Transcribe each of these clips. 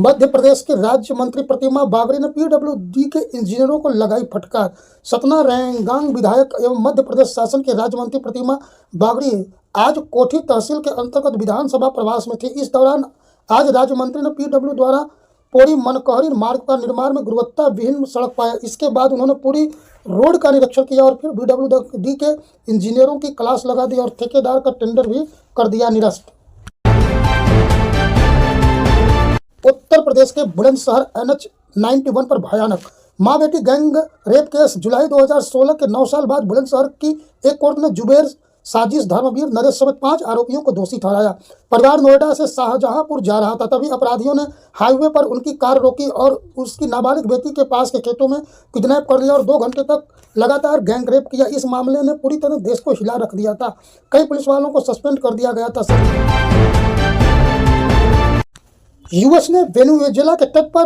मध्य प्रदेश के राज्य मंत्री प्रतिमा बागड़ी ने पीडब्ल्यूडी के इंजीनियरों को लगाई फटकार। सतना रैंगांग विधायक एवं मध्य प्रदेश शासन के राज्य मंत्री प्रतिमा बागड़ी आज कोठी तहसील के अंतर्गत विधानसभा प्रवास में थी। इस दौरान आज राज्य मंत्री ने पीडब्ल्यू द्वारा पौड़ी मनकहरी मार्ग का निर्माण में गुणवत्ता विहीन सड़क पाया। इसके बाद उन्होंने पूरी रोड का निरीक्षण किया और फिर पीडब्ल्यूडी के इंजीनियरों की क्लास लगा दी और ठेकेदार का टेंडर भी कर दिया निरस्त। उत्तर प्रदेश के बुलंदशहर NH 91 पर भयानक मां बेटी गैंग रेप केस। जुलाई 2016 के 9 साल बाद बुलंदशहर की एक कोर्ट ने जुबेर, साजिश, धर्मवीर, नरेश समेत 5 आरोपियों को दोषी ठहराया। परिवार नोएडा से शाहजहांपुर जा रहा था, तभी अपराधियों ने हाईवे पर उनकी कार रोकी और उसकी नाबालिग बेटी के पास के खेतों में किडनैप कर लिया और 2 घंटे तक लगातार गैंग रेप किया। इस मामले ने पूरी तरह देश को हिला रख दिया था। कई पुलिस वालों को सस्पेंड कर दिया गया था। यूएस ने वेनेजुएला के तट पर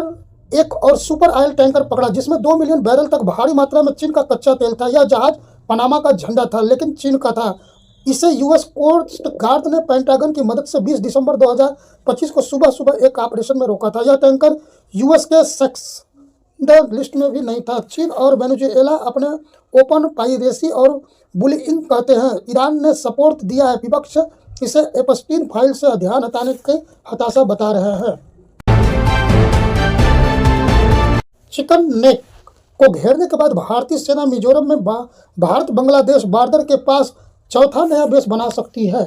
एक और सुपर ऑयल टैंकर पकड़ा जिसमें 2 मिलियन बैरल तक भारी मात्रा में चीन का कच्चा तेल था। यह जहाज पनामा का झंडा था लेकिन चीन का था। इसे यूएस कोस्ट गार्ड ने पेंटागन की मदद से 20 दिसंबर 2025 को सुबह एक ऑपरेशन में रोका था। यह टैंकर यूएस के सेक्शन लिस्ट में भी नहीं था। चीन और वेनेजुएला अपने ओपन पाइरेसी और बुलिंग कहते हैं। ईरान ने सपोर्ट दिया है। विपक्ष इसे एपस्टीन फाइल से ध्यान हटाने के हताशा बता रहे हैं। चिकन नेक को घेरने के बाद भारतीय सेना मिजोरम में भारत बांग्लादेश बॉर्डर के पास चौथा नया बेस बना सकती है।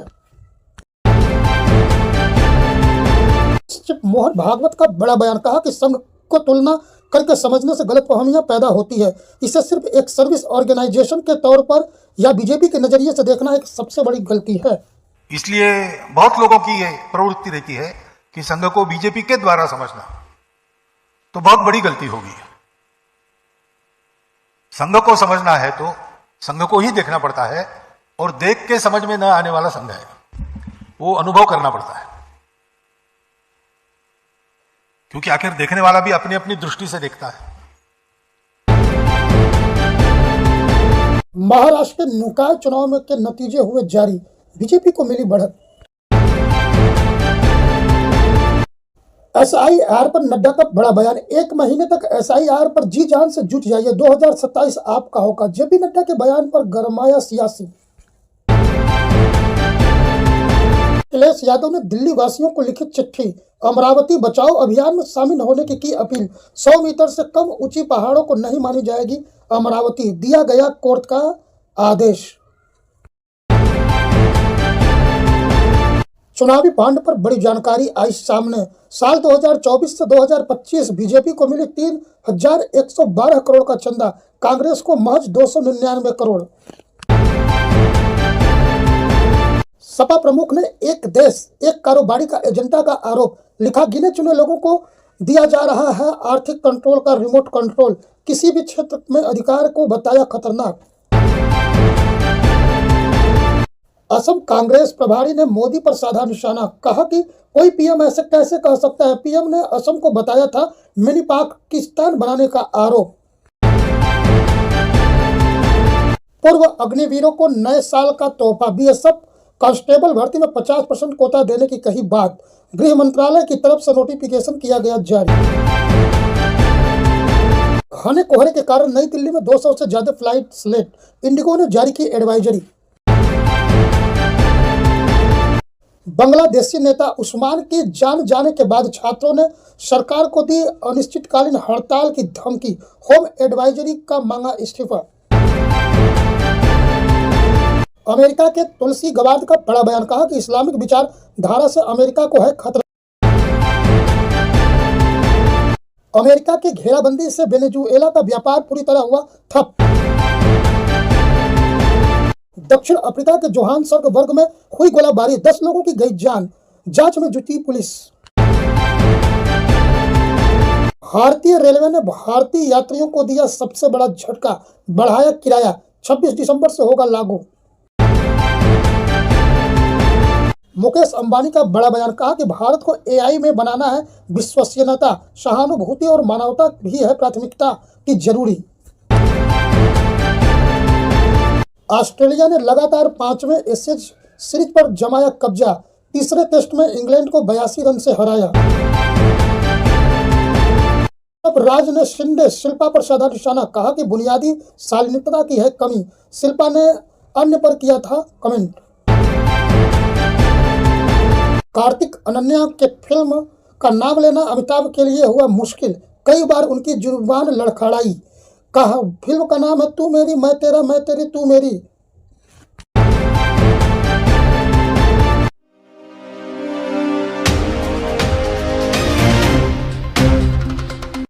मोहन भागवत का बड़ा बयान, कहा कि संघ को तुलना करके समझने से गलतफहमियां पैदा होती है। इसे सिर्फ एक सर्विस ऑर्गेनाइजेशन के तौर पर या बीजेपी के नजरिए से देखना एक सबसे बड़ी गलती है। इसलिए बहुत लोगों की ये प्रवृत्ति रहती है कि संघ को बीजेपी के द्वारा समझना तो बहुत बड़ी गलती होगी। संघ को समझना है तो संघ को ही देखना पड़ता है और देख के समझ में न आने वाला संघ है, वो अनुभव करना पड़ता है, क्योंकि आखिर देखने वाला भी अपनी अपनी दृष्टि से देखता है। महाराष्ट्र के निकाय चुनाव में के नतीजे हुए जारी, बीजेपी को मिली बढ़त। SIR पर नड्डा का बड़ा बयान, 1 महीने तक SIR पर जी जान से जुट जाइए, 2027 आपका होगा। जेपी नड्डा के बयान पर गरमाया सियासी। अखिलेश यादव ने दिल्ली वासियों को लिखी चिट्ठी, अमरावती बचाओ अभियान में शामिल होने की अपील। 100 मीटर से कम ऊंची पहाड़ों को नहीं मानी जाएगी अमरावती, दिया गया कोर्ट का आदेश। चुनावी बांड पर बड़ी जानकारी आई सामने। साल 2024 से 2025 बीजेपी को मिली 3,112 करोड़ का चंदा, कांग्रेस को महज 299 करोड़। सपा प्रमुख ने एक देश एक कारोबारी का एजेंडा का आरोप, लिखा गिने चुने लोगों को दिया जा रहा है आर्थिक कंट्रोल का रिमोट कंट्रोल, किसी भी क्षेत्र में अधिकार को बताया खतरनाक। असम कांग्रेस प्रभारी ने मोदी पर साधा निशाना, कहा कि कोई पीएम ऐसे कैसे कह सकता है। पीएम ने असम को बताया था मिनी पाकिस्तान बनाने का आरोप। पूर्व अग्निवीरों को नए साल का तोहफा, बीएसएफ कांस्टेबल भर्ती में 50% कोटा देने की कही बात। गृह मंत्रालय की तरफ से नोटिफिकेशन किया गया जारी। घने कोहरे के कारण नई दिल्ली में 200 से ज्यादा फ्लाइट स्लेट, इंडिगो ने जारी की एडवाइजरी। बांग्लादेशी नेता उस्मान की जान जाने के बाद छात्रों ने सरकार को दी अनिश्चितकालीन हड़ताल की धमकी, होम एडवाइजरी का मांगा इस्तीफा। अमेरिका के तुलसी गबार्ड का बड़ा बयान, कहा कि इस्लामिक विचारधारा से अमेरिका को है खतरा। अमेरिका की घेराबंदी से वेनेजुएला का व्यापार पूरी तरह हुआ ठप। दक्षिण अफ्रीका के जोहान्सबर्ग में हुई गोलाबारी, 10 लोगों की गई जान, जांच में जुटी पुलिस। भारतीय रेलवे ने भारतीय यात्रियों को दिया सबसे बड़ा झटका, बढ़ाया किराया, 26 दिसंबर से होगा लागू। मुकेश अंबानी का बड़ा बयान, कहा कि भारत को AI में बनाना है विश्वसनीयता, सहानुभूति और मानवता भी है प्राथमिकता की जरूरी। ऑस्ट्रेलिया ने लगातार 5वें एशेज सीरीज पर जमाया कब्जा, तीसरे टेस्ट में इंग्लैंड को 82 रन से हराया। अब राज ने शिंदे शिल्पा पर साधा निशाना, कहा कि बुनियादी शालीनता की है कमी। शिल्पा ने अन्य पर किया था कमेंट। कार्तिक अनन्या के फिल्म का नाम लेना अमिताभ के लिए हुआ मुश्किल, कई बार उनकी जुबान लड़खड़ाई। कहा फिल्म का नाम है तू मेरी मैं तेरा मैं तेरी तू मेरी,